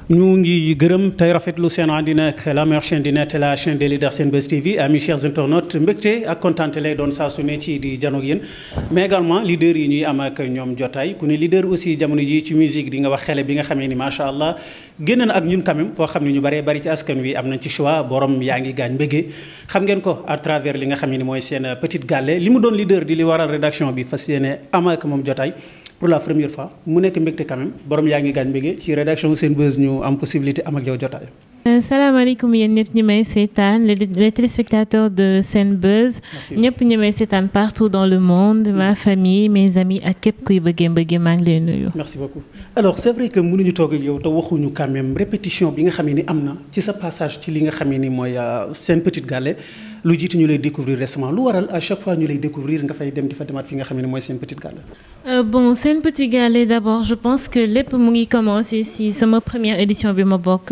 ñu ngi gërëm tey rafetlu seen àndina ak la meilleure chaîne du net la chaîne des leaders Senbuzz TV amis chers internautes mbégte ak kontaante lay doon saa su ne ci di janoog yéen mais également leader yi ñuy am ak ñoom jotaay ku ne leader aussi jamono ji ci musique di nga wax xele bi nga xamee ni macha allah génn na ak ñun quand même foo xam ne ñu bëree bëri ci askan wi am nañ ci choix borom yaa ngi gaañ mbégee xam ngeen ko à travers li nga xam ne ni mooy seen petite gàlle li mu doon leader di li waral rédaction bi fas yéene am ak moom jotaay pour la première fois mu nekk mbégte quand même borom yaa ngi gaañ mbégee ci rédaction Senbuzz ñu am possibilité am ak yow jotaay. salaamaaleykum yéen ñëpp ñi may seetaan les téléspectateurs de Senbuzz ñëpp ñi may seetaan partout dans le monde ma famille mes amis ak képp kuy bëggee maa ngi leen nuyu. merci beaucoup alors c'est vrai que mënuñu toog ak yow te waxuñu quand même répétition bi nga xam ni am na ci sa passage ci li nga xam ni mooy seen petite gàlle lu jiitu ñu lay découvrir récemment lu waral à chaque fois ñu lay découvrir nga fay dem di fa demaat fi nga xam ne mooy seen petite gàlle. bon seen petite gàlle d'abord je pense que lépp mu ngi commencé si sama première édition bi ma bokk.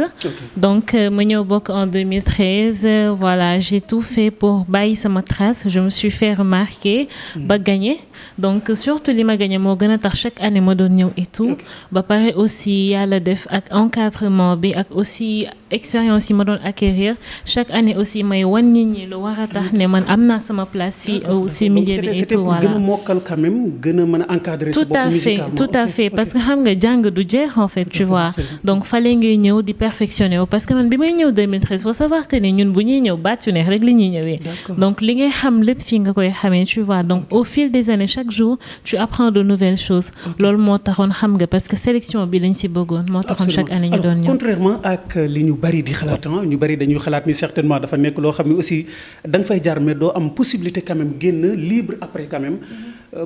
donc ma ñëw bokk en 2013 voilà j'ai tout fait pour bàyyi sama trace je me suis fait remarquer ba gagner donc surtout li ma gagner moo gën a tax chaque année ma doon ñëw et tout ba pare aussi yàlla def ak encadrement bi ak aussi expérience yi ma doon acquérir chaque année aussi may wan nit ñi lu war a tax ne man am naa sama place fii aussi milieu bi et tout voilà gën a mokkal quand même gën a mën a encadrer sa bopp musicalement tout à fait parce que xam nga jàng du jeex en fait tu vois donc fallait ngay ñëw di perfectionner parce que man bi may ñëw 2013 faut savoir que ne ñun bu ñuy ñëw baat yu neex rek li ñuy ñëwee donc li ngay xam lépp fii nga koy xamee tu vois donc au fil des années chaque jour tu apprends de nouvelles choses loolu moo taxoon xam nga parce que sélection bi lañ si bëggoon moo taxoon chaque année ñu doon ñëw contrairement ak li ñu bari di xalaat ñu bari dañuy xalaat ni certainement dafa nekk loo xam ne aussi da nga fay jaar mais doo am possibilité quand même génn libre après quand même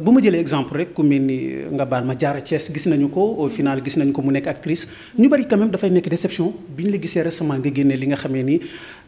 bu ma jëlee exemple rek ku mel ni nga baal ma Diarra Thiès gis nañu ko au final gis nañu ko mu nekk actrice ñu bari quand même dafay nekk déception bi ñu la gisee récemment nga génnee li nga xamee ni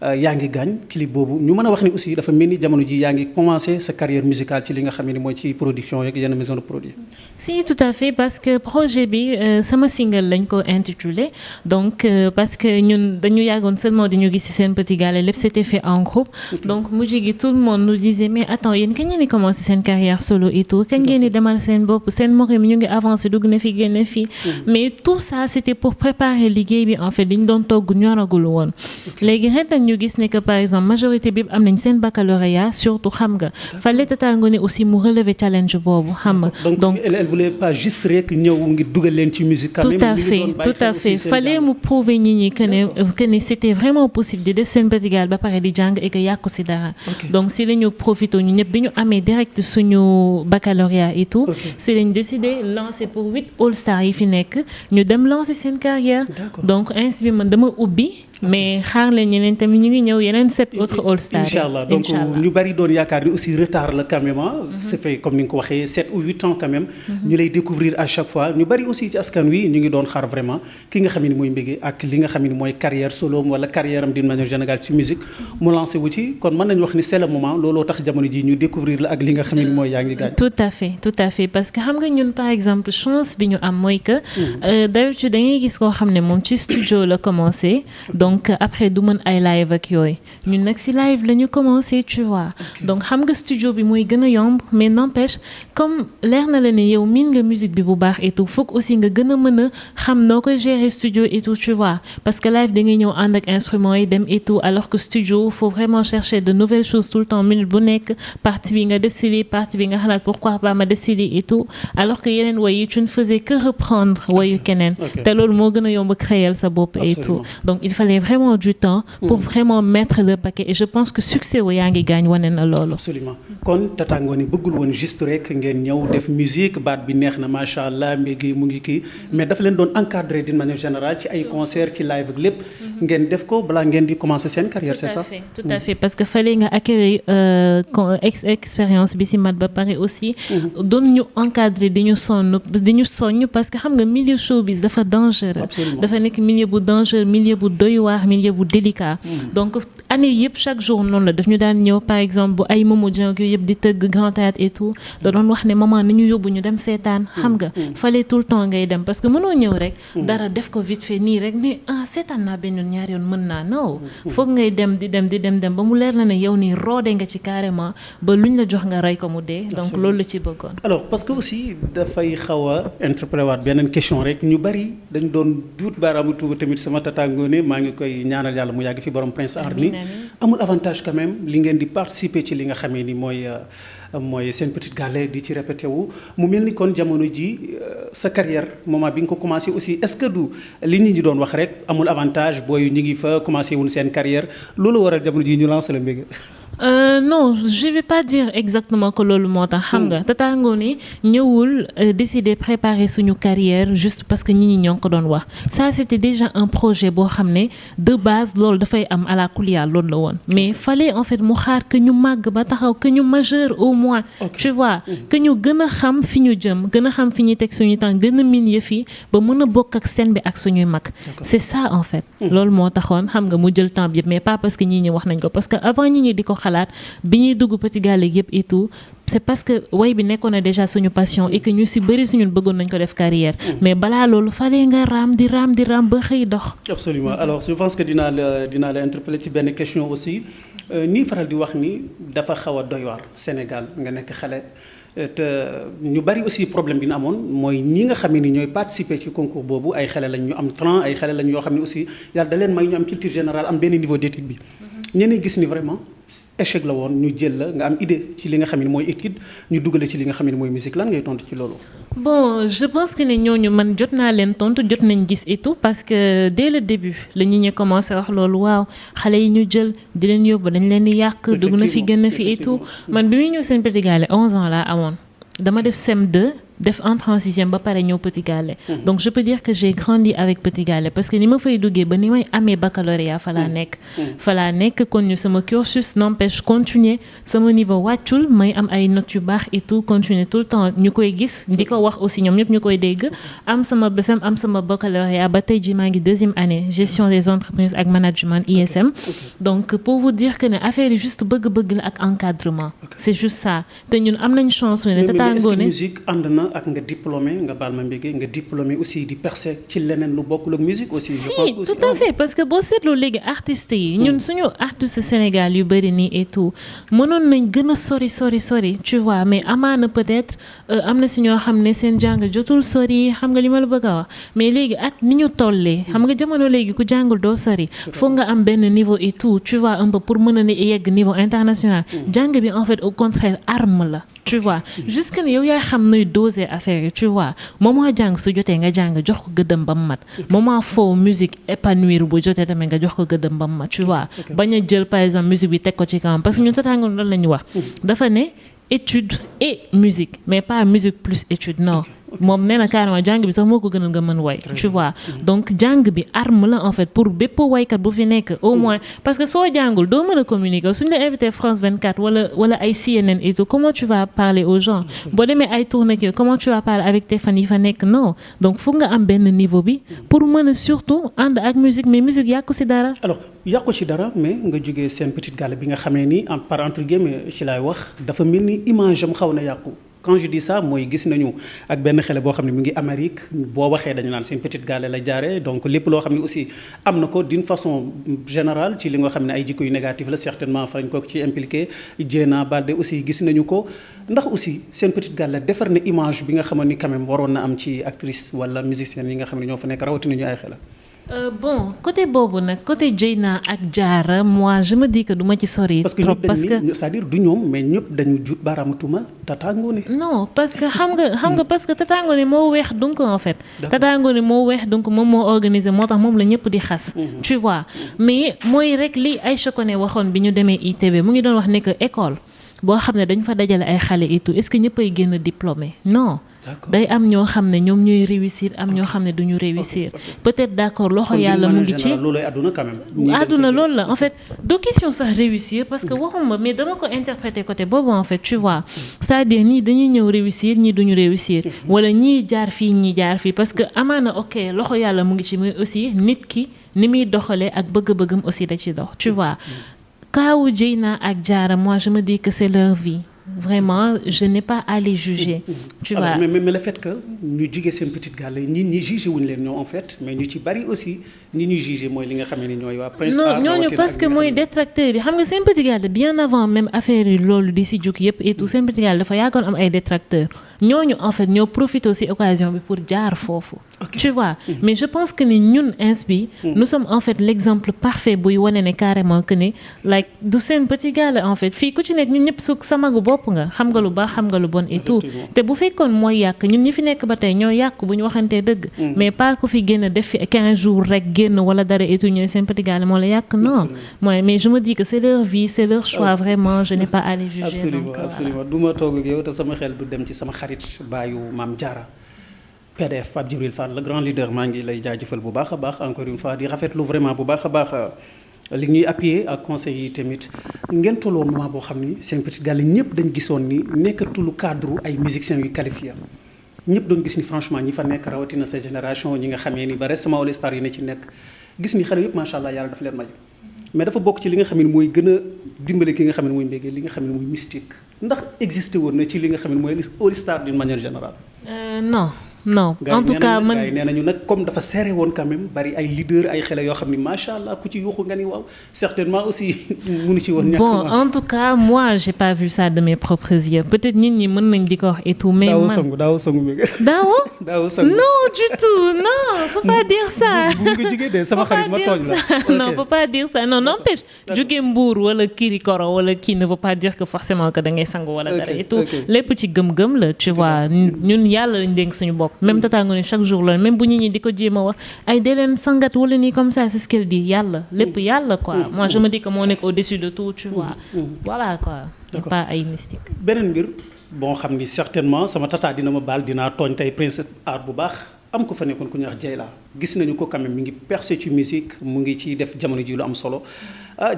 yaa ngi gaañ clip boobu ñu mën a wax ni aussi dafa mel ni jamono ji yaa ngi commencé sa carrière musicale ci li nga xamee ni mooy ci production yeeg yenn maison de produit. si tout à fait parce que projet bi sama single lañ ko intitulé donc parce que ñun dañu yàggoon seulement di ñu gis ci seen petit gàlle lépp c'était fait en groupe donc mujj gi tout le monde nous disait mais attends yéen kañ ngeen di commencé seen carrière solo et tout kañ ngeen di demal seen bopp seen morom ñu ngi avancé dugg na fi génn fii mais tout ça c'était pour préparer liggéey bi en fait li ñu doon togg ñoragul woon léegi ren nag ñu gis ne que par exemple majorité bi am nañ seen baccalauréat surtout xam nga fallait Tata Ngoné aussi mu relever challenge boobu xam nga donc elle voulait pas juste rek ñëw ngi dugal leen ci musique quand même tout à fait fallait mu prouver nit ñi que ne c'était vraiment possible di def seen petit gàlle ba pare di jàng et que yàqu si dara donc si la ñu profité ñu ñëpp bi ñu amee direct suñu baccalauréat et tout si lañ décidé lancer pour 8 all stars yi fi nekk ñu dem lancer seen carrière donc ainsi bi man dama ubbi mais xaar leen ñeneen tamit ñu ngi ñëw yeneen 7 autres all stars inchallah donc ñu bari doon yaakaar ni aussi retard la quand même c'est fait comme ni nga ko waxee 7 ou 8 ans quand même ñu lay découvrir à chaque fois ñu bari aussi ci askan wi ñu ngi doon xaar vraiment ki nga xam ne mooy mbégee ak li nga xam ne mooy carrière solo wala carrière am d'une manière générale ci musique mu lancé wu ci kon mën nañu wax ni c'est le moment looloo tax jamono ji ñu découvrir la ak li nga xam ne mooy yaa ngi gaañ tout à fait parce que xam nga ñun par exemple chance bi ñu am mooy que d'habitude da ngay gis koo xam ne moom ci studio la commencé donc après du mën ay live ak yooyu ñun nag si live la ñu commencé tu vois donc xam nga studio bi mooy gën a yomb mais n'empêche comme leer na la ne yow miin nga musique bi bu baax et tout foog aussi nga gën a mën a xam noo koy gérer studio et tout tu vois parce que live da ngay ñëw ànd ak instruments yi dem et tout alors que studio faut vraiment chercher de nouvelles choses tout le temps minute bu nekk partie bi nga def si lii partie bi nga xalaat pourquoi pas ma def si lii et tout alors que yeneen way yi tu ne faisais que reprendre wayu keneen te loolu moo gën a yomb créer sa bopp et tout donc il fallait vraiment du temps pour vraiment mettre le paquet et je pense que succès wa yaa ngi gaañ wane na loolu absolument kon Tata Ngoné bëggul woon juste rek ngeen ñëw def musique baat bi neex na macha allah mbégi mu ngi kii mais dafa leen doon encadrer d'une manière générale ci ay concert ci live ak lépp ngeen def ko balaa ngeen di commencer seen carrière c'est ça tout à fait parce que fallait nga acquérir expérience bi si mat ba pare aussi doon ñu encadrer di ñu soññ parce que xam nga milieu showbiz dafa dangereux dafa nekk milieu bu dangereux milieu bu doy waar milieu bu délicat donc année yëpp chaque jour noonu la daf ñu daan ñëw par exemple bu ay Momo Dieng yooyu yëpp di tëgg grand théâtre et tout da doon wax ne maman ni ñu yóbbu ñu dem seetaan xam nga fallait tout le temps ngay dem parce que mënoo ñëw rek dara def ko vite fait nii rek ni seetaan naa benn yoon ñaari yoon mën naa non foog ngay dem di dem ba mu leer la ne yow nii roode nga ci carrément ba luñ la jox nga rey ko mu dee donc loolu la ci bëggoon. alors parce que aussi dafay xaw a interpellé waat beneen question rek ñu bari dañ doon duut baaraamu tuuba tamit sama tataangoone maa ngi koy ñaanal yàlla mu yàgg fi borom Prince Art ni amul avantage quand même li ngeen di participer ci li nga xamee ni mooy seen Petite Gallé di ci répété wu mu mel ni kon jamono ji sa carrière moment bi nga ko commencé aussi est-ce que du li nit ñi doon wax rek amul avantage booy ñu ngi fa commencé wuñ seen carrière loolu waral jamono ji ñu lancé la mbéga non je vais pas dire exactement que loolu moo tax xam nga Tata Ngoné ñëwul décider préparer suñu carrière juste parce que ñi ñoo ko doon wax ça c'était déjà un projet boo xam ne de base loolu dafay am à la kuliya loolu la woon mais fallait en fait mu xaar que ñu màgg ba taxaw que ñu majeur au moins tu vois que ñu gën a xam fi ñu jëm gën a xam fi ñuy teg suñu temps gën a miin yëf yi ba mën a bokk ak scène bi ak suñuy mag c'est ça en fait loolu moo taxoon xam nga mu jël temps bi yëpp mais pas parce que ñi wax nañ ko parce que avant ñi di ko xalaat bi ñuy dugg Petit Gallé yëpp et tout c'est parce que way bi nekkoon na déjà suñu passion et que ñu ci bëri suñu bëggoon nañ ko def carrière mais balaa loolu fallait nga raam di raam ba xëy dox. absolument alors je pense que dinaa la interpeller ci benn question aussi nii faral di wax ni dafa xaw a doy waar Sénégal nga nekk xale te ñu bari aussi problème bi na amoon mooy ñi nga xam ne ni ñooy participer ci concours boobu ay xale lañ ñu am talent ay xale lañ yoo xam ne aussi yàlla da leen may ñu am culture générale am benn niveau d'étude bi ñeneen gis ni vraiment échec la woon ñu jël la nga am idée ci li nga xam ne mooy étude ñu dugale ci li nga xam ne mooy musique lan ngay tontu ci loolu. bon je pense que ne ñooñu man jot naa leen tontu jot nañ gis et tout parce que dès le début la ñu commencé wax loolu waaw xale yi ñu jël di leen yóbbu dañ leen di yàq dugg na fi gën na fi et tout man bi muy ñëw seen Petit Gallé 11 ans laa amoon dama def CM2 def entrée en sixième ba pare ñëw Petit Gallé donc je peux dire que j'ai grandi avec Petit Gallé parce que ni ma fay duggee ba ni may amee baccalauréat fa laa nekk kon ñu sama cursus n'empêche continuer sama niveau wàccul may am ay notes yu baax et tout continuer tout le temps ñu koy gis di ko wax aussi ñoom ñëpp ñu koy dégg am sama BFM am sama baccalauréat ba tey ji maa ngi deuxième année gestion des entreprises ak management ISM donc pour vous dire que ne affaire yi juste bëgg-bëgg la ak encadrement c'est juste ça te ñun am nañ chance ne Tata Ngoné musique ànd na ak nga diplômé nga baal ma mbéggee nga diplômé aussi di percer ci leneen lu bokkul ak musique aussi. si tout à fait parce que boo seetloo léegi artistes yi ñun suñu artistes Sénégal yu bëri nii et tout mënoon nañ gën a sori tu vois mais amaana peut-être am na si ñoo xam ne seen jàng jotul sori xam nga li ma la bëgg a wax mais léegi ak ni ñu tollee xam nga jamono léegi ku jàngul doo sori foog nga am benn niveau et tout tu vois un peu pour mën a yegg niveau international jàng bi en fait au contraire arme la. tu vois jusque ne yow yaay xam nuy doser affaire yi tu vois moment jàng su jotee nga jàng jox ko gëddëm ba mu mat moment foo musique épanouir bu jotee tamit nga jox ko gëddëm ba mu mat tu vois bañ a jël par exemple musique bi teg ko ci kanam parce que ñun Tata Ngoné loolu la ñu wax dafa ne étude et musique mais pas musique plus étude non moom nee na carrément jàng bi sax moo ko gënal nga mën way tu vois donc jàng bi arme la en fait pour bépp waykat bu fi nekk au moins parce que soo jàngul doo mën a communiquer suñu la invité France 24 wala ay CNN et tout comment tu vas parler aux gens boo demee ay tournée ki comment tu vas parler avec tes fans yi fa nekk non donc foog nga am benn niveau bi pour mën a surtout ànd ak musique mais musique yàqu ci dara. alors yàqu ci dara mais nga jógee seen Petite Gallé bi nga xamee ni par entre guillemets ci laay wax dafa mel ni image am xaw na yàqu. quand je dis ça mooy gis nañu ak benn xale boo xam ne mu ngi Amérique boo waxee dañu naan seen Petite Gallé la jaaree donc lépp loo xam ne aussi am na ko d'une façon générale ci li nga xam ne ay jikko yu négatif la certainement fa lañ ko ci impliqué Dieyna Baldé aussi gis nañu ko ndax aussi seen Petite Gallé defar na image bi nga xamoon ni quand même waroon na am ci actrice wala musicienne yi nga xam ne ñoo fa nekk rawatina ñu ay xale. Bon côté boobu nag côté Dieyna ak Diarra moi je me dis que du ma ci sori trop parce que c'est-à-dire du ñoom mais ñëpp dañu jut baaraamu tuuma Tata Ngoné. non parce que xam nga parce que Tata Ngoné moo weex donc en fait Tata Ngoné moo weex donc moom moo organisé moo tax moom la ñëpp di xas tu vois mais mooy rek li Aïcha Koné waxoon bi ñu demee ITV mu ngi doon wax ne que école boo xam ne dañ fa dajale ay xale et tout est-ce que ñëpp ay génn diplômé non day am ñoo xam ne ñoom ñooy réussir am ñoo xam ne duñu réussir peut-être d'accord loxo yàlla mu ngi ci àdduna quand même àdduna loolu la en fait do question sax réussir parce que waxuma mais dama ko interpréter côté boobu en fait tu vois c'est-à-dire ñii dañuy ñëw réussir ñii duñu réussir wala ñii jaar fii ñii jaar fii parce que amaana ok loxo yàlla mu ngi ci mais aussi nit ki ni muy doxalee ak bëgg-bëggam aussi da ci dox tu vois kaawu Dieyna ak Diarra moi je me dis que c'est leur vie vraiment je n'ai pas à les juger. Tu vois mais le fait que ñu jugee seen petite gàlle ñi jugé wuñ leen ñoom en fait mais ñu ci bari aussi ñi ñuy jugé mooy li nga xam ne ñooy waa Prince Art. non ñooñu parce que mooy détracteurs yi xam nga seen petit gàlle bien avant même affaire yi loolu di si jóg yëpp et tout seen petit gàlle dafa yàggoon am ay détracteurs ñooñu en fait ñoo profité aussi occasion bi pour jaar foofu. Tu vois mais je pense que ni ñun ins bi nous sommes en fait l'exemple parfait buy wane ne carrément que ni like du seen petit gàlle en fait fii ku ci nekk ñun ñëpp su sa magu bopp nga xam nga lu baax xam nga lu bon et tout te bu fekkoon mooy yàq ñun ñi fi nekk ba tey ñoo yàq bu ñu waxantee dëgg mais pas ku fi génn def fi 15 jours rek génn wala dara et tout ñu ne seen petit gàlle moo la yàq non mooy mais je me dis que c'est leur vie c'est leur choix vraiment je n'ai pas à les juger. absolument du ma toog ak yow te sama xel du dem ci sama xarit baayu Mame Diarra PDF Pape Djibril Fall le grand leader maa ngi lay jaajëfal bu baax a baax encore une fois di rafetlu vraiment bu baax a baax li ñuy appuyer ak conseils yi tamit ngeen tolloo moment boo xam ni seen petit gàlle ñëpp dañ gisoon ni nekkatul cadre ay musiciens yu qualifiés ñëpp doon gis ni franchement ñi fa nekk rawatina sa génération ñi nga xamee ni ba récemment All Star yi ne ci nekk gis ni xale yëpp macha allah yàlla dafa leen may mais dafa bokk ci li nga xam ne mooy gën a dimbale ki nga xam ne mooy mbéggee li nga xam ne mooy mystique ndax existé woon na ci li nga xam ne mooy All Star d'une manière générale. non en tout cas man gars yi nee nañu nag comme dafa serré woon quand même bari ay leader ay xale yoo xam ni macha allah ku ci yuuxu nga ni waaw certainement aussi mënu ci woon. bon en tout cas moi j'ai pas vu ça de mes propres yeux peut-être nit ñi mën nañ di ko wax et tout. mais man daaw songu bi. daaw songu non du tout non faut pas dire ça. bu nga jógee de sama xarit ma tooñ la. non faut pas dire ça non n'empêche jóge Mbour wala Kirikoro wala kii ne veut pas dire que forcément que da ngay sangu wala dara et tout lépp ci gëm-gëm la tu vois ñun yàlla lañ dénk suñu bopp. même Tata Ngoné chaque jour loolu même bu ñit ñi di ko jéem a wax ay dee leen sangat wala nii comme ça c'est ce qu'elle dit yàlla lépp yàlla quoi moi je me dis que moo nekk au-dessus de tout tu vois voilà quoi pas ay mystique. beneen mbir boo xam ni certainement sama tata dina ma baal dinaa tooñ tey Prince Art bu baax am ko fa nekkoon ku ñuy wax Dieyla gis nañu ko quand même mi ngi percé ci musique mu ngi ciy def jamono ji lu am solo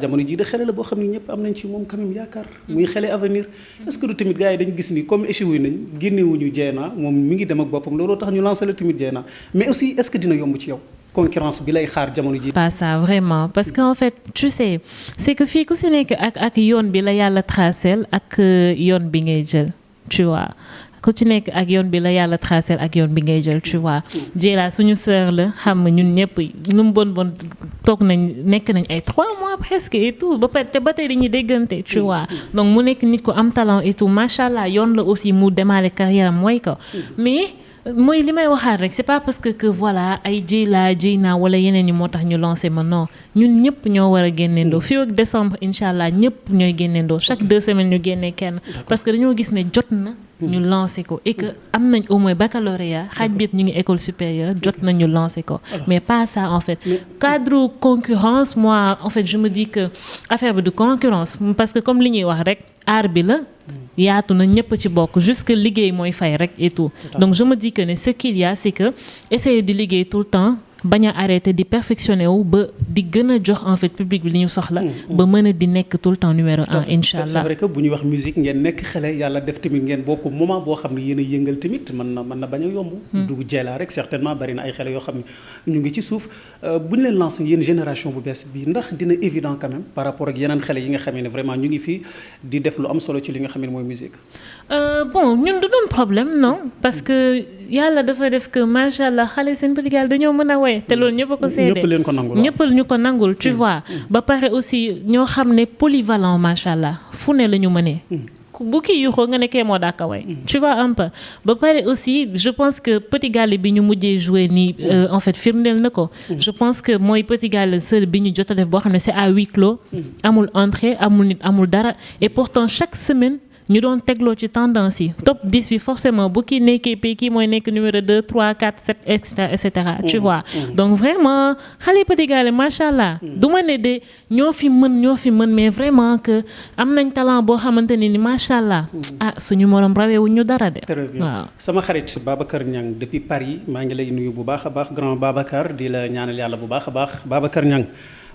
jamono jii de xele la boo xam ne ñëpp am nañ ci moom quand même yaakaar muy xele avenir est-ce que du tamit gars yi dañu gis ni comme échoué nañ génnewuñu Dieyna moom mi ngi dem ak boppam looloo tax ñu lancé la tamit Dieyna mais aussi est-ce que dina yomb ci yow concurrence bi lay xaar jamono ji. pas ça vraiment parce que en fait tu sais c'est que fii ku si nekk ak yoon bi la yàlla tracel ak yoon bi ngay jël tu vois. ku ci nekk ak yoon bi la yàlla tracé ak yoon bi ngay jël tu vois Dieyla suñu sœur la xam nga ñun ñëpp nu mu bon toog nekk nañ ay 3 mois presque et tout ba pare te ba tey dañuy déggante tu vois donc mu nekk nit ku am talent et tout macha allah yoon la aussi mu démarrer carrière am mooy ko mais mooy li may waxaat rek c'est pas parce que voilà ay Dieyna wala yeneen yi moo tax ñu lancé ma non ñun ñëpp ñoo war a génneendoo fii ak décembre incha allah ñëpp ñooy génneendoo chaque 2 semaines ñu génnee kenn parce que dañoo gis ne jot na ñu lancé ko et que am nañ au moins baccalauréat xaaj bi yëpp ñu ngi école supérieure jot nañ ñu lancé ko mais pas ça en fait cadre concurrence moi en fait je me dis que affaire bi de concurrence parce que comme li ñuy wax rek art bi la yaatu na ñëpp ci bokk juste que liggéey mooy fay rek et tout donc je me dis que ne ce qu'il y a c'est que essayer di liggéey tout le temps bañ a arrêté di perfectionner wu ba di gën a jox en fait public bi li ñu soxla ba mën a di nekk tout le temps numéro 1 incha allah. c'est vrai que bu ñuy wax musique ngeen nekk xale yàlla def tamit ngeen bokk moment boo xam ne yéen a yëngal tamit mën na bañ a yomb. dugg Dieyla rek certainement bari na ay xale yoo xam ne ñu ngi ci suuf bu ñu leen lancé yéen génération bu bees bi ndax dina évident quand même par rapport ak yeneen xale yi nga xam ne vraiment ñu ngi fii di def lu am solo ci li nga xam ne mooy musique. bon ñun du doon problème non parce que yàlla dafa def que macha allah xale seen petit gars dañoo mën a woy te loolu ñëpp a ko seede ñëpp ñu ko nangul tu vois ba pare aussi ñoo xam ne polyvalent macha allah fu ne la ñu mënee bu kii yuuxoo nga ne kee moo daaka way tu vois un peu ba pare aussi je pense que Petit Gallé bi ñu mujjee jouer nii en fait firndeel na ko je pense que mooy Petit Gallé seul bi ñu jot a def boo xam ne c'est à huis clos amul entrée amul nit amul dara et pourtant chaque semaine ñu doon tegloo ci tendance yi top 10 bi forcément bu kii nekkee pays kii mooy nekk numéro 2 3 4 7 et cetera tu vois donc vraiment xale Petit Gallé macha allah du ma ne de ñoo fi mën mais vraiment que am nañ talent boo xamante ne ni macha allah suñu morom raweewuñ ñu dara de. waaw sama xarit Babacar Niang depuis Paris maa ngi lay nuyu bu baax a baax grand Babacar di la ñaanal yàlla bu baax a baax Babacar Niang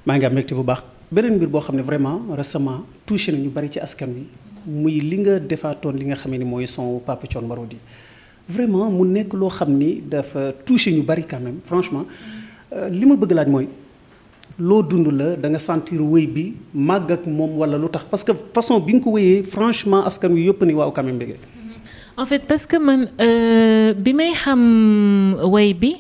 maa ngi am mbégte bu baax beneen mbir boo xam ne vraiment récemment touché na ñu bari ci askan wi. muy li nga defaatoon li nga xam ne mooy son Papa Thione Marodi vraiment mu nekk loo xam ni dafa touché ñu bari quand même franchement li ma bëgg laaj mooy loo dund la da nga sentir wéy bi màgg ak moom wala lu tax parce que façon bi nga ko wéyee franchement askan wi yëpp ni waaw quand même mbége. En fait parce que man bi may xam way bi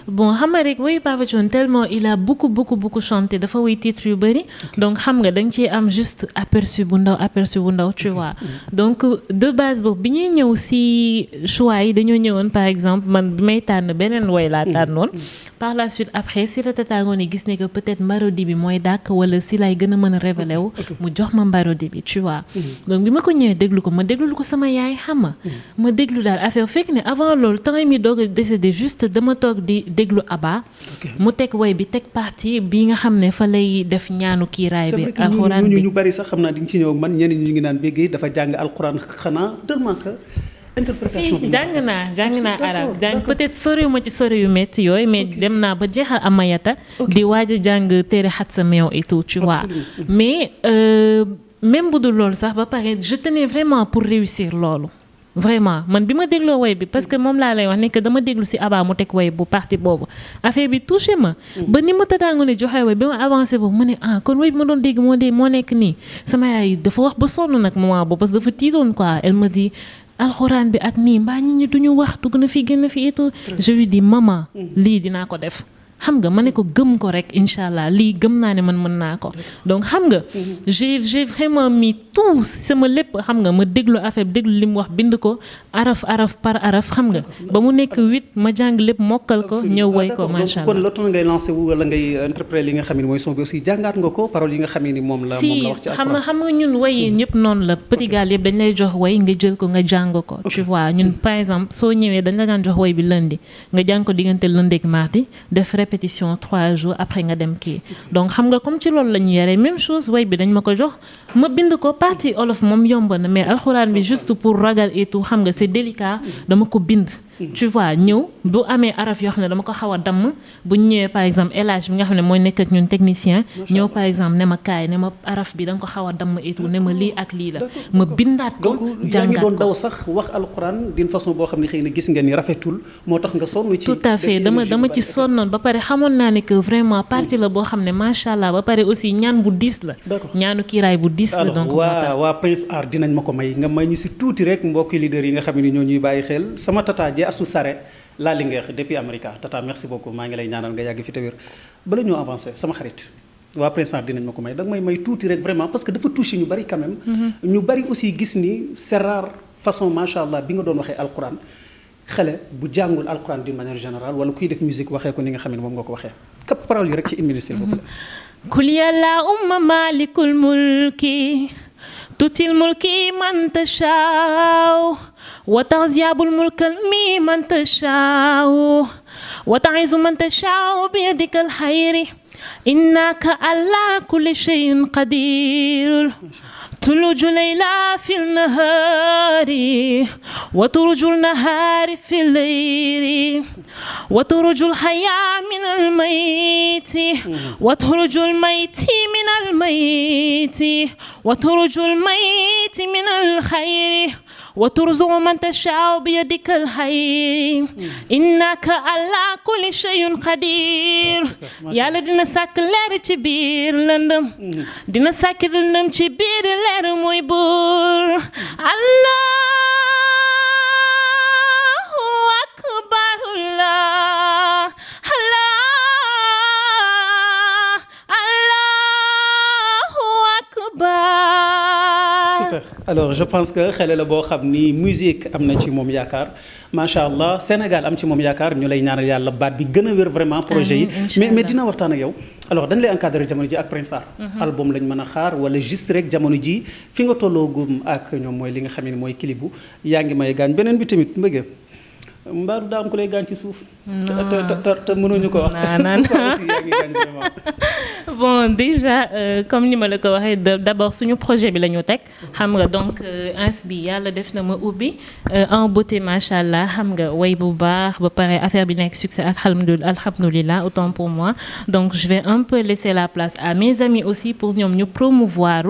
bon xam nga rek wayu Papa Thione tellement il a beaucoup chanté dafa way titre yu bëri donc xam nga da nga ciy am juste aperçu bu ndaw tu vois donc de base boobu bi ñuy ñëw si choix yi dañoo ñëwoon par exemple man bi may tànn beneen way laa tànnoon par la suite après si la Tata Ngoné gis ne que peut-être Marodi bi mooy dàkk wala si lay gën a mën a révélé wu mu jox ma Marodi bi tu vois donc bi ma ko ñëwee déglu ko ma déglu ko sama yaay xam ma déglu daal affaire fekk ne avant loolu temps mi doog a décédé juste dama toog di déglu Abba mu teg way bi teg partie bi nga xam ne fa lay def ñaanu kiiraay bi alxuraan bi ñu bari sax xam naa di nga ci ñëw man ñenn ñu ngi naan béggee dafa jàng alxuraan xanaa tellement que interprétation bi jàng naa arab jàng peut-être soriwuma ci sori yu métti yooyu mais dem naa ba jeexal amayata di waaj a jàng téere xat sa meew et tout tu vois mais même bu dul loolu sax ba pare je tenais vraiment pour réussir loolu vraiment man bi ma dégloo way bi parce que moom laa lay wax ne que dama déglu si Abba mu teg way bu partie boobu affaire bi touché ma ba ni ma Tata Ngoné joxe way bi ma avancé boobu ma ne kon way bi ma doon dégg moo nekk nii sama yaay dafa wax ba sonn nag moment boobu parce que dafa tiitoon quoi elle me dit alxuraan bi ak nii mbaa ñi duñu wax dugg na fi gën na fi et tout je lui dis maman lii dinaa ko def xam nga ma ne ko gëm ko rek incha allah lii gëm naa ne man mën naa ko donc xam nga j'ai vraiment mis tout sama lépp xam nga ma déglu affaire déglu li mu wax bind ko araf par araf xam nga ba mu nekk 8 ma jàng lépp mokkal ko ñëw woy ko macha allah. kon le temps ngay lancé wu wala ngay interpréter li nga xam ne mooy son bi aussi jàngaat nga ko parole yi nga xam ne ni moom la wax ci xam nga ñun way yi ñëpp noonu la Petit Gall yëpp dañ lay jox way nga jël ko nga jàng ko tu vois ñun par exemple soo ñëwee dañ la daan jox way bi lundi nga jàng ko diggante lundi ak mardi def répétition 3 jours après nga dem kii donc xam nga comme ci loolu la ñu yaree même chose way bi dañ ma ko jox ma bind ko partie olof moom yomb na mais alxuraan bi juste pour ragal et tout xam nga c'est délicat dama ko bind tu vois ñëw bu amee araf yoo xam ne dama ko xaw a damm bu ñëwee par exemple élage bi nga xam ne mooy nekk ak ñun technicien ñëw par exemple ne ma kaay ne ma araf bi da nga ko xaw a damm et tout ne ma lii ak lii la ma bindaat ko jàngaat ko doon daw sax wax alxuraan d'une façon boo xam ne xëy na gis nga ni rafetul moo tax nga sonn ci tout à fait dama ci sonnoon ba pare xamoon naa ne que vraiment partie la boo xam ne macha allah ba pare aussi ñaan bu diis la ñaanu kiiraay bu diis la donc moo tax waa Prince Art dinañ ma ko may nga may ñu si tuuti rek mbokki leader yi nga xam ne ñoo ñuy bàyyi xel sama tata Astou Sare la Linguère depuis America tata merci beaucoup maa ngi lay ñaanal nga yàgg fi te wér bala ñoo avancé sama xarit waa Prince Art dinañ ma ko may da nga may tuuti rek vraiment parce que dafa touché ñu bari quand même ñu bari aussi gis ni c'est rare façon macha allah bi nga doon waxee alquran xale bu jàngul alquran d'une manière générale wala kuy def musique waxee ko ni nga xam ne moom nga ko waxee képp parole yi rek ci une minute s'il vous plaît kul yàlla umma malikul mulki tutil mulki man tashaw wa tanziyabul mulkal mi man tashaw wa ta'izu man tashaw bi yadikal khayri innaka ala kulli shay'in qadir تولج الليل في النهار وتولج النهار في الليل وتولج الحياة من الميت وتولج الميت من الميت وتولج الميت من الخير وترزق من تشاء بيدك الخير إنك على كل شيء قدير يالا دينا ساك لير ci biir lëndëm dina sàkk lëndëm ci biir leer muy buur Allahu akbar Allahu akbar. Super alors je pense que xale la boo xam ni musique am na ci moom yaakaar macha allah Sénégal am ci moom yaakaar ñu lay ñaanal yàlla baat bi gën a wér vraiment projet yi mais dina waxtaan ak yow alors dañ lay encadrer jamono ji ak Prince Art album lañ mën a xaar wala juste rek jamono ji fi nga tolloogum ak ñoom mooy li nga xam ne mooy clip bu yaa ngi may gaañ beneen bi tamit mbëggee mbaaru daa am ku lay gaañ ci suuf te mënuñu ko wax bon déjà comme ni ma la ko waxee d'abord suñu projet bi la ñu teg xam nga donc ins bi yàlla def na ma ubbi en beauté macha allah xam nga way bu baax ba pare affaire bi nekk succès ak alhamdoulilah autant pour moi donc je vais un peu laisser la place à mes amis aussi pour ñoom ñu promouvoir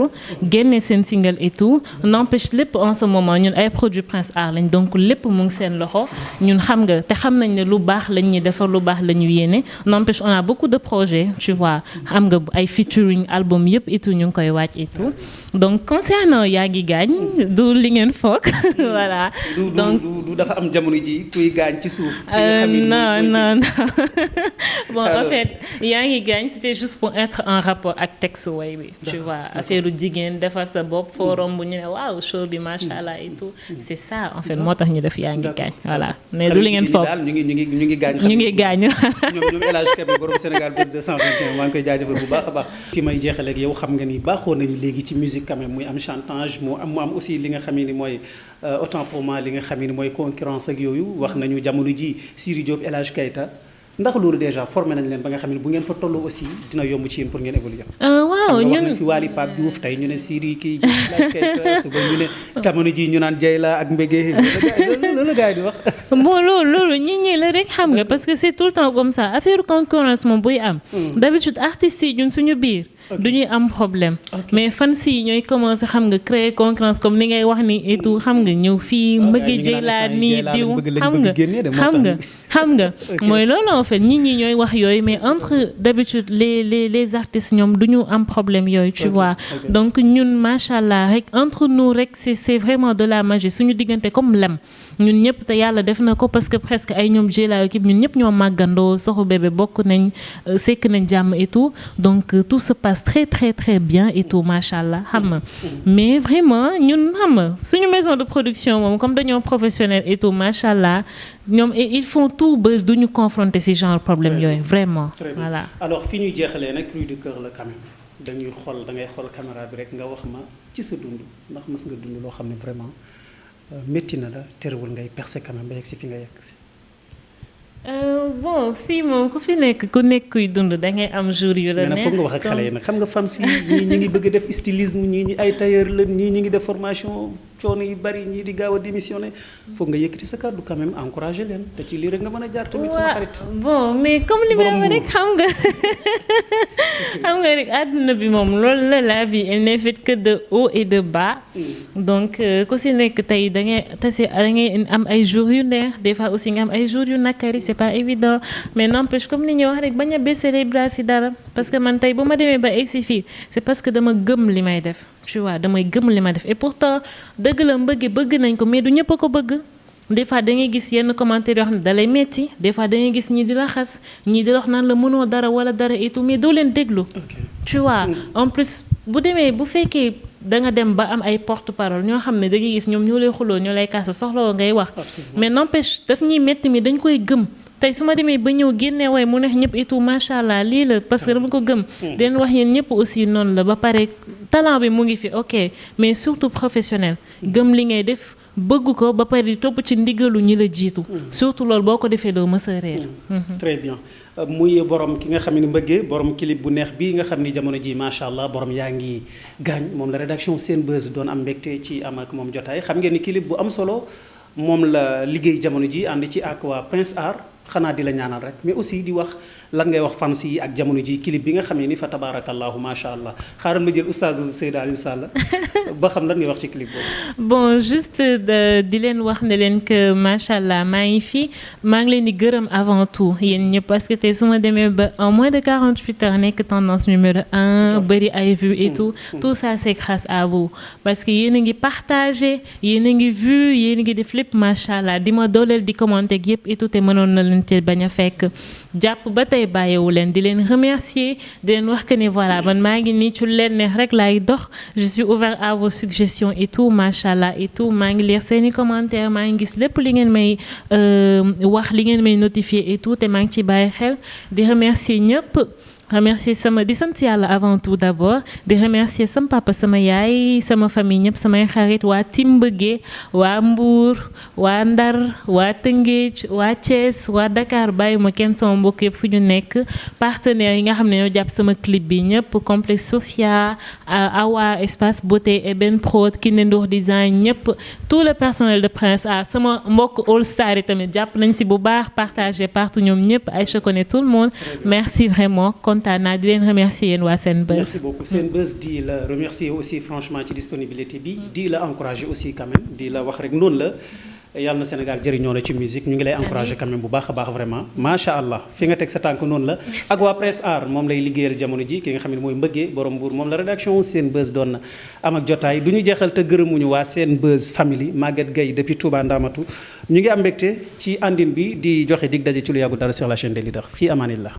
génne seen single et tout n'empêche lépp en ce moment ñun ay produits Prince Art lañ donc lépp mu ngi seen loxo ñun xam nga te xam nañ ne lu baax lañ ñuy defar lu baax la ñu yéene n'empêche on a beaucoup de projets tu vois xam nga ay featuring album yëpp et tout ñu ngi koy wàcc et tout donc concernant yaa ngi gaañ du li ngeen foog voilà. donc du dafa am jamono ji kuy gaañ ci suuf. non bon en fait yaa ngi gaañ c'était juste pour être en rapport ak texte way bi tu vois affaire jigéen defar sa bopp forum bu ñu ne waaw show bi macha allah et tout c'est ça en fait moo tax ñu def yaa ngi gaañ voilà mais du li ngeen foog ñu ngi gaañ. ñu ngi gaañ ñoom El Hadj Kébé borom Sénégal Buzz 221 maa ngi koy jaajëfal bu baax a baax. fi may jeexale ak yow xam nga ni baaxoo nañu léegi ci musique quand même muy am chantage mu am aussi li nga xam ni mooy autant pour moi li nga xam ni mooy concurrence ak yooyu wax nañu jamono ji Siri Diop El Hadj Keita ndax loolu déjà formé nañ leen ba nga xam ne bu ngeen fa tolloo aussi dina yomb ci yéen pour ngeen évoluer. waaw ñun wax nañ fi Wally Pape Diouf tey ñu ne Siri kii El Hadj Keita suba ñu ne jamono ji ñu naan Dieyla ak Mbégué loolu gars yi di wax. bon loolu ñi la rek xam nga parce que c'est tout le temps comme ça affaire concurrence moom buy am. d'habitude artistes yi ñun suñu biir. du ñuy am problème mais fan si ñooy commencer xam nga créer concurrence comme ni ngay wax ni et tout xam nga ñëw fii Mbégué Dieyla nii diw xam nga mooy loolu en fait nit ñi ñooy wax yooyu mais entre d'habitude les artistes ñoom du ñu am problème yooyu tu vois donc ñun macha allah rek entre nous rek c'est vraiment de la magie suñu diggante comme lem ñun ñëpp te yàlla def na ko parce que presque ay ñoom Dieyla équipe ñun ñëpp ñoo màggandoo soxu bébé bokk nañ sekk nañ jàmm et tout donc tout se passe très très très bien et tout macha allah xam nga mais vraiment ñun xam nga suñu maison de production moom comme dañoo professionnel et tout macha allah ñoom ils font tout ba du ñu confronter ci genre problème yooyu vraiment. voilà alors fi ñuy jeexalee nag cri du cœur la quand même dañuy xool da ngay xool caméra bi rek nga wax ma ci sa dund ndax mës nga dund loo xam ne vraiment métti na la terewul ngay percer quand même ba yegg si fi nga yegg si. bon fii moom ku fi nekk ku nekk kuy dund da ngay am jour yu la neex. foog nga wax ak xale yi nag xam nga femme si ñii ñi ngi bëgg a def stylisme ñii ñi ay tailleur la ñii ñi ngi def formation coono yu bari ñii di gaaw a démissionner foog nga yëkkati sa kàddu quand même encourager leen te ci lii rek nga mën a jaar tamit sama xarit. bon mais comme li ma wax rek xam nga rek àdduna bi moom loolu la vie elle n'est faite que de haut et de bas. donc ku si nekk tey da ngay am ay jours yu neex des fois aussi nga am ay jours yu nakari c'est pas évident mais n'empêche comme ni ñuy wax rek bañ a baisser les bras si dara parce que man tey bu ma demee ba egsi fii c'est parce que dama gëm li may def tu vois damay gëm li ma def et pourtant dëgg la bëgg nañ ko mais du ñëpp a ko bëgg des fois da ngay gis yenn commentaires yoo xam ne da lay metti des fois da ngay gis ñii di la xas ñii di la wax naan la mënoo dara wala dara et tout mais doo leen déglu tu vois en plus bu demee bu fekkee da nga dem ba am ay porte-parole ñoo xam ne da ngay gis ñoom ñoo lay xuloo ñoo lay kaasa soxla ngay wax mais n'empêche daf ñuy metti mi dañ koy gëm tey su ma demee ba ñëw génne way mu neex ñëpp et tout macha allah lii la parce que dama ko gëm den wax yéen ñëpp aussi noonu la ba pare talent bi mu ngi fi ok mais surtout professionnel gëm li ngay def bëgg ko ba pare di topp ci ndigalu ñi la jiitu surtout loolu boo ko defee doo mës a réer. très bien muy borom ki nga xam ne Mbégué borom clip bu neex bii nga xam ni jamono ji macha allah borom yaa ngi gaañ moom la rédaction Senbuzz doon am mbégte ci am ak moom jotaay xam ngeen ni clip bu am solo moom la liggéey jamono ji ànd ci ak waa Prince Art xanaa di la ñaanal rek mais aussi di wax lan ngay wax fans yi ak jamono ji clip bi nga xam ne ni fa tabarakallahu macha allah xaaral ma jël oustaz Seyda Aliou Sall ba xam lan ngay wax ci clip boobu. bon juste di leen wax ne leen que macha allah maa ngi fi maa ngi leen di gërëm avant tout yéen ñëpp parce que tey su ma demee ba en moins de 48 heures nekk tendance numéro 1 bëri ay vues et tout ça c'est grâce à vous parce que yéen a ngi partagé yéen a ngi vu yéen a ngi def lépp macha allah di ma dooleel di commenter yëpp et tout te mënoon na leen te bañ a fekk jàpp ba tey bàyyiwu leen di leen remercier di leen wax que ne voilà man maa ngi nii ci leen neex rek laay dox je suis ouvert à vos suggestions et tout macha allah et tout maa ngi lire seeni commentaires maa ngi gis lépp li ngeen may wax li ngeen may notifier et tout te maa ngi ci bàyyi xel di remercier ñëpp remercier di sant yàlla avant tout d'abord di remercier sama papa sama yaay sama famille ñëpp samay xarit waa Tim Mbégué waa Mbour waa Ndar waa Tëngéej waa Thiès waa Dakar bàyyi ma kenn sama mbokk yëpp fu ñu nekk partenaires yi nga xam ne ñoo jàpp sama clip bi ñëpp complexe Sophia Awa Espace Beauté Eben Prod Kiné Ndour Design ñëpp tout le personnel de Prince Art sama mbokk All Star yi tamit jàpp nañ si bu baax partagé partout ñoom ñëpp Aïcha connaît tout le monde merci vraiment kontaan naa di leen remercier yéen waa Senbuzz. merci beaucoup Senbuzz di la remercier aussi franchement ci disponibilité bi di la encourager aussi quand même di la wax rek noonu la yàlla na Sénégal jëriñoo na ci musique ñu ngi lay encouragé quand même bu baax a baax vraiment macha allah fi nga teg sa tànk noonu la ak waa Presse Art moom lay liggéeyal jamono ji ki nga xam ne mooy mbëggee borom Mbour moom la rédaction Senbuzz doon na am ak jotaay du ñu jeexal te gërëmuñu waa Senbuzz family Maguette Gueye depuis Touba Ndamatu ñu ngi am mbégte ci àndin bi di joxe dig daje ci lu yàggu dara sur la chaîne des leaders fii amaanillah